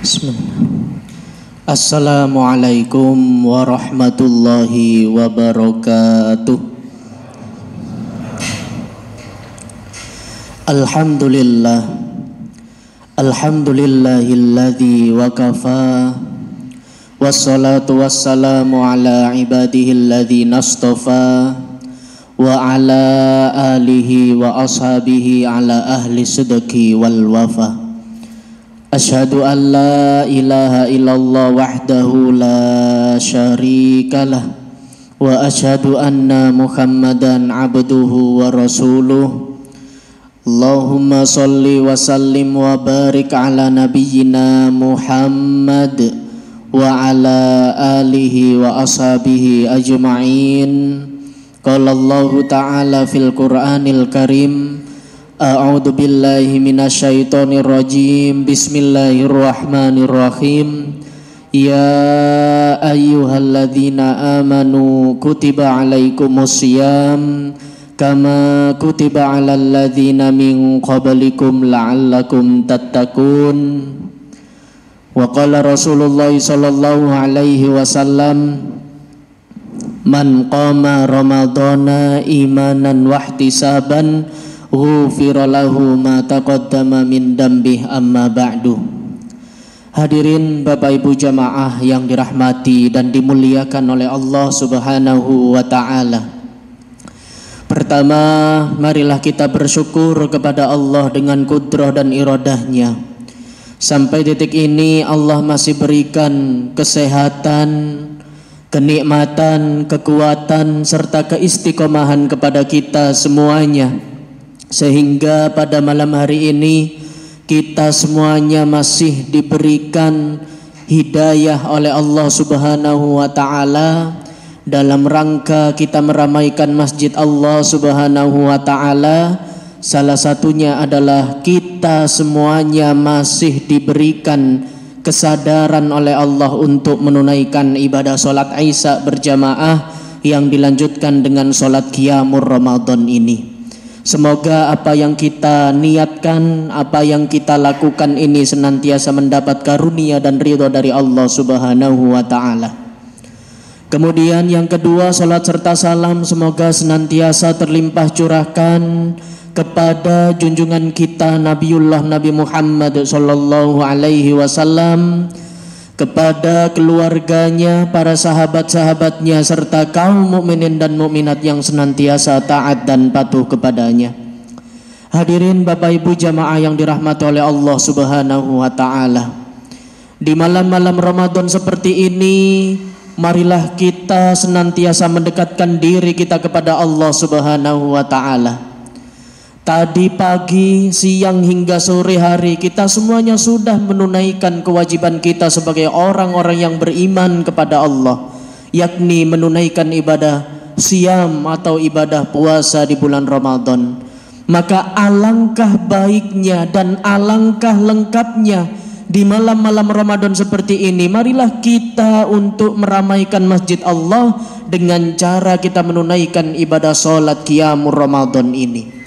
Bismillah. Assalamualaikum warahmatullahi wabarakatuh. Alhamdulillah. Alhamdulillahilladzi wakafa. Wassalatu wassalamu ala ibadihilladzi nastafa. Wa ala alihi wa ashabihi ala ahli sidqi wal wafa. Asyhadu an la ilaha illallah wahdahu la syarikalah wa asyhadu anna Muhammadan abduhu wa rasuluh. Allahumma salli wa sallim wa barik ala nabiyyina Muhammad wa ala alihi wa ashabihi ajma'in. Qala Allahu ta'ala fil Qur'anil Karim, a'udzu billahi minasyaitonir rajim. Bismillahirrahmanirrahim. Ya ayyuhalladzina amanu kutiba alaikumusiyam kama kutiba alal ladzina min qablikum la'allakum tattaqun. Wa qala Rasulullah sallallahu alaihi wasallam, man qama ramadhana imanan wahtisaban ghufira lahu ma taqaddama min dambih amma ba'du. Hadirin Bapak Ibu jamaah yang dirahmati dan dimuliakan oleh Allah Subhanahu wa taala. Pertama, marilah kita bersyukur kepada Allah dengan kudrah dan iradahnya. Sampai titik ini Allah masih berikan kesehatan, kenikmatan, kekuatan serta keistiqomahan kepada kita semuanya. Sehingga pada malam hari ini kita semuanya masih diberikan hidayah oleh Allah Subhanahu wa taala dalam rangka kita meramaikan masjid Allah Subhanahu wa taala. Salah satunya adalah kita semuanya masih diberikan kesadaran oleh Allah untuk menunaikan ibadah salat Isya berjamaah yang dilanjutkan dengan salat Qiyamul Ramadan ini. Semoga apa yang kita niatkan, apa yang kita lakukan ini senantiasa mendapat karunia dan ridha dari Allah Subhanahu wa taala. Kemudian yang kedua, salat serta salam semoga senantiasa terlimpah curahkan kepada junjungan kita Nabiullah Nabi Muhammad sallallahu alaihi wasallam, kepada keluarganya, para sahabat-sahabatnya serta kaum mukminin dan mukminat yang senantiasa taat dan patuh kepadanya. Hadirin Bapak Ibu jamaah yang dirahmati oleh Allah Subhanahu wa taala. Di malam-malam Ramadan seperti ini, marilah kita senantiasa mendekatkan diri kita kepada Allah Subhanahu wa taala. Tadi pagi, siang hingga sore hari kita semuanya sudah menunaikan kewajiban kita sebagai orang-orang yang beriman kepada Allah, yakni menunaikan ibadah siam atau ibadah puasa di bulan Ramadan. Maka alangkah baiknya dan alangkah lengkapnya di malam-malam Ramadan seperti ini, marilah kita untuk meramaikan masjid Allah dengan cara kita menunaikan ibadah salat Qiyamul Ramadan ini.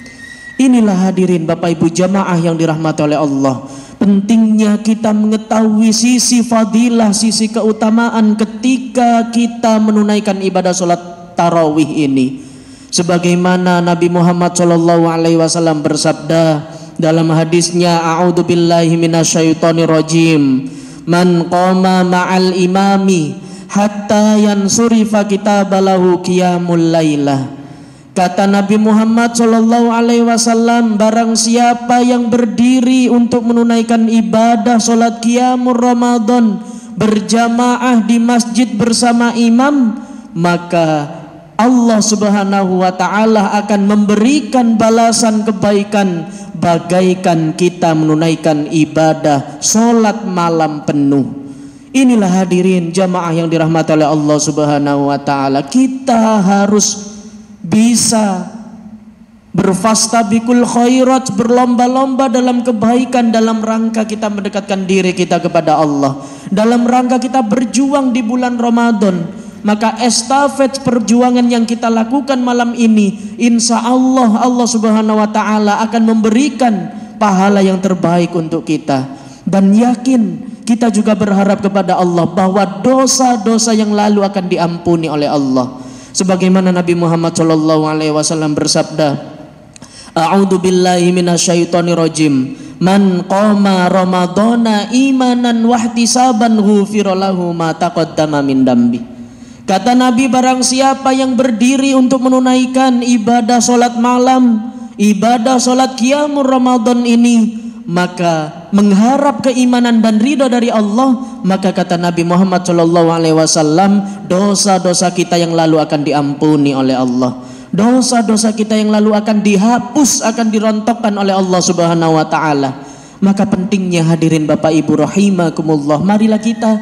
Inilah hadirin Bapak Ibu jamaah yang dirahmati oleh Allah, pentingnya kita mengetahui sisi fadilah, sisi keutamaan ketika kita menunaikan ibadah salat tarawih ini. Sebagaimana Nabi Muhammad sallallahu alaihi wasallam bersabda dalam hadisnya, a'udzu billahi minasyaitonir rajim, man qama ma'al imami hatta yansurifa kitabalahu qiyamul lailah. Kata Nabi Muhammad sallallahu alaihi wasallam, barang siapa yang berdiri untuk menunaikan ibadah salat Qiyamul Ramadan berjamaah di masjid bersama imam, maka Allah Subhanahu wa taala akan memberikan balasan kebaikan bagaikan kita menunaikan ibadah salat malam penuh. Inilah hadirin jamaah yang dirahmati oleh Allah Subhanahu wa taala. Kita harus bisa berfastabiqul khairat, berlomba-lomba dalam kebaikan dalam rangka kita mendekatkan diri kita kepada Allah, dalam rangka kita berjuang di bulan Ramadan. Maka estafet perjuangan yang kita lakukan malam ini, insya Allah Allah Subhanahu wa taala akan memberikan pahala yang terbaik untuk kita. Dan yakin kita juga berharap kepada Allah bahwa dosa-dosa yang lalu akan diampuni oleh Allah. Sebagaimana Nabi Muhammad SAW bersabda, A'udzu billahi minasyaitonir rajim. Man qama ramadhana imanan wahtisaban ghufira lahu ma taqaddama min dambi. Kata Nabi, barang siapa yang berdiri untuk menunaikan ibadah solat malam, ibadah solat qiyamul Ramadan ini, maka mengharap keimanan dan ridha dari Allah, maka kata Nabi Muhammad SAW, dosa-dosa kita yang lalu akan diampuni oleh Allah. Dosa-dosa kita yang lalu akan dihapus, akan dirontokkan oleh Allah Subhanahu wa taala. Maka pentingnya hadirin Bapak Ibu rahimakumullah, marilah kita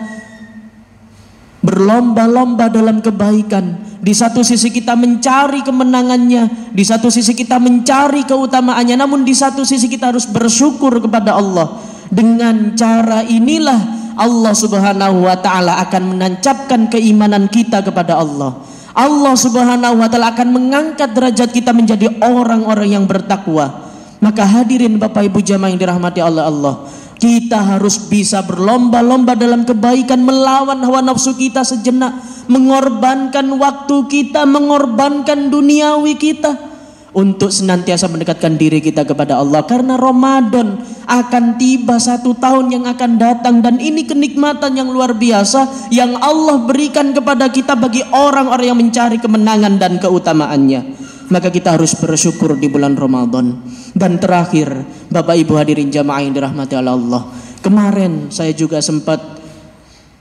berlomba-lomba dalam kebaikan. Di satu sisi kita mencari kemenangannya, di satu sisi kita mencari keutamaannya, namun di satu sisi kita harus bersyukur kepada Allah. Dengan cara inilah Allah Subhanahu wa taala akan menancapkan keimanan kita kepada Allah. Allah Subhanahu wa taala akan mengangkat derajat kita menjadi orang-orang yang bertakwa. Maka hadirin Bapak Ibu jamaah yang dirahmati Allah, kita harus bisa berlomba-lomba dalam kebaikan, melawan hawa nafsu kita sejenak, mengorbankan waktu kita, mengorbankan duniawi kita untuk senantiasa mendekatkan diri kita kepada Allah. Karena Ramadan akan tiba, 1 tahun yang akan datang, dan ini kenikmatan yang luar biasa yang Allah berikan kepada kita bagi orang-orang yang mencari kemenangan dan keutamaannya. Maka kita harus bersyukur di bulan Ramadan. Dan terakhir, Bapak Ibu hadirin jamaah yang dirahmati Allah, kemarin saya juga sempat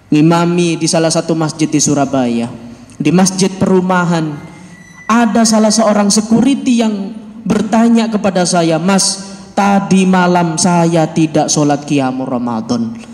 ngimami di salah satu masjid di Surabaya. Di masjid perumahan ada salah seorang security yang bertanya kepada saya, "Mas, tadi malam saya tidak sholat qiyamul Ramadan."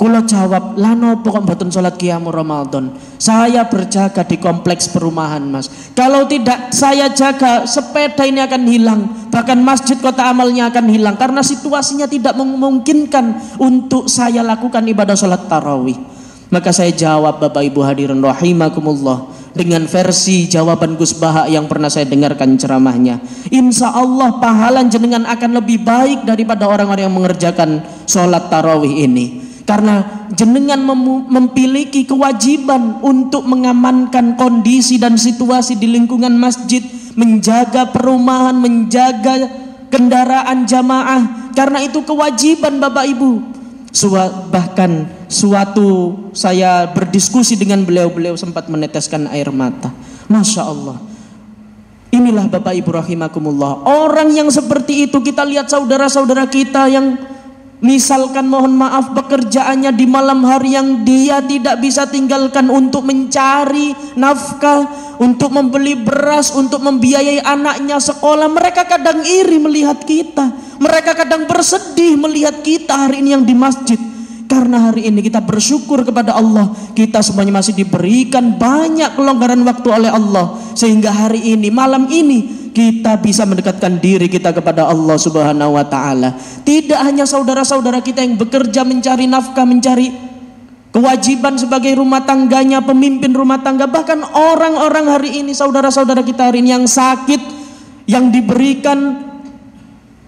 Kula jawab, "Lah nopo kok mboten sholat qiyamul Ramadan? Saya berjaga di kompleks perumahan, Mas. Kalau tidak saya jaga, sepeda ini akan hilang, bahkan masjid kota amalnya akan hilang, karena situasinya tidak memungkinkan untuk saya lakukan ibadah sholat tarawih." Maka saya jawab, Bapak Ibu hadirin rahimakumullah, dengan versi jawaban Gus Baha yang pernah saya dengarkan ceramahnya. Insya Allah pahala jenengan akan lebih baik daripada orang-orang yang mengerjakan sholat tarawih ini. Karena jenengan memiliki kewajiban untuk mengamankan kondisi dan situasi di lingkungan masjid, menjaga perumahan, menjaga kendaraan jamaah. Karena itu kewajiban Bapak Ibu. Bahkan suatu saya berdiskusi dengan beliau sempat meneteskan air mata. Masya Allah. Inilah Bapak Ibu rahimakumullah, orang yang seperti itu. Kita lihat saudara-saudara kita yang misalkan mohon maaf pekerjaannya di malam hari yang dia tidak bisa tinggalkan untuk mencari nafkah, untuk membeli beras, untuk membiayai anaknya sekolah. Mereka kadang iri melihat kita, mereka kadang bersedih melihat kita hari ini yang di masjid. Karena hari ini kita bersyukur kepada Allah, kita semuanya masih diberikan banyak kelonggaran waktu oleh Allah, sehingga hari ini, malam ini, kita bisa mendekatkan diri kita kepada Allah Subhanahu wa taala. Tidak hanya saudara-saudara kita yang bekerja mencari nafkah, mencari kewajiban sebagai rumah tangganya, pemimpin rumah tangga, bahkan orang-orang hari ini, saudara-saudara kita hari ini yang sakit, yang diberikan,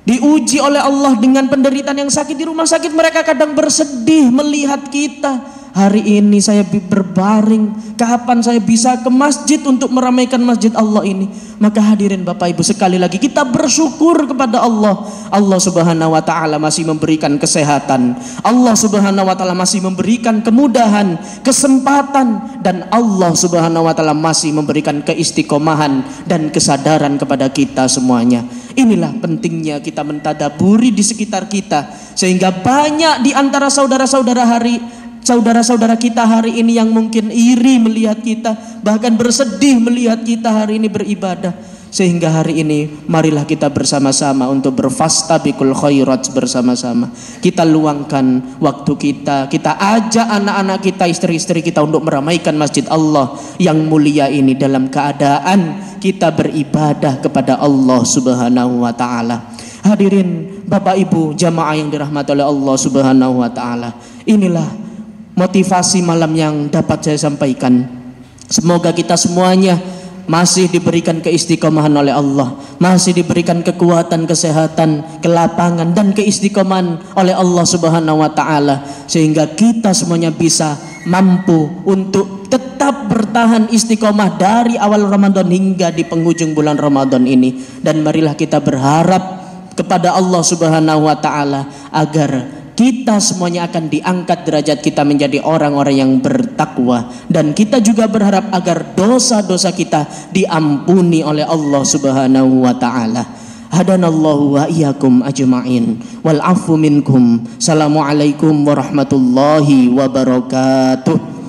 diuji oleh Allah dengan penderitaan yang sakit di rumah sakit, mereka kadang bersedih melihat kita. Hari ini saya berbaring, kapan saya bisa ke masjid untuk meramaikan masjid Allah ini? Maka hadirin Bapak Ibu, sekali lagi kita bersyukur kepada Allah. Allah Subhanahu wa taala masih memberikan kesehatan, Allah Subhanahu wa taala masih memberikan kemudahan, kesempatan, dan Allah Subhanahu wa taala masih memberikan keistiqomahan dan kesadaran kepada kita semuanya. Inilah pentingnya kita mentadaburi di sekitar kita, sehingga banyak di antara saudara-saudara kita hari ini yang mungkin iri melihat kita, bahkan bersedih melihat kita hari ini beribadah. Sehingga hari ini marilah kita bersama-sama untuk berfastabiqul khairat bersama-sama. Kita luangkan waktu kita, kita ajak anak-anak kita, istri-istri kita untuk meramaikan masjid Allah yang mulia ini dalam keadaan kita beribadah kepada Allah Subhanahu wa taala. Hadirin Bapak Ibu jamaah yang dirahmati oleh Allah Subhanahu wa taala, inilah motivasi malam yang dapat saya sampaikan. Semoga kita semuanya masih diberikan keistiqomahan oleh Allah, masih diberikan kekuatan, kesehatan, kelapangan dan keistiqomahan oleh Allah Subhanahu wa taala, sehingga kita semuanya bisa mampu untuk tetap bertahan istiqomah dari awal Ramadan hingga di penghujung bulan Ramadan ini. Dan marilah kita berharap kepada Allah Subhanahu wa taala agar kita semuanya akan diangkat derajat kita menjadi orang-orang yang bertakwa, dan kita juga berharap agar dosa-dosa kita diampuni oleh Allah Subhanahu wa taala. Hadanallahu wa iyyakum ajma'in wal afu minkum. Assalamualaikum warahmatullahi wabarakatuh.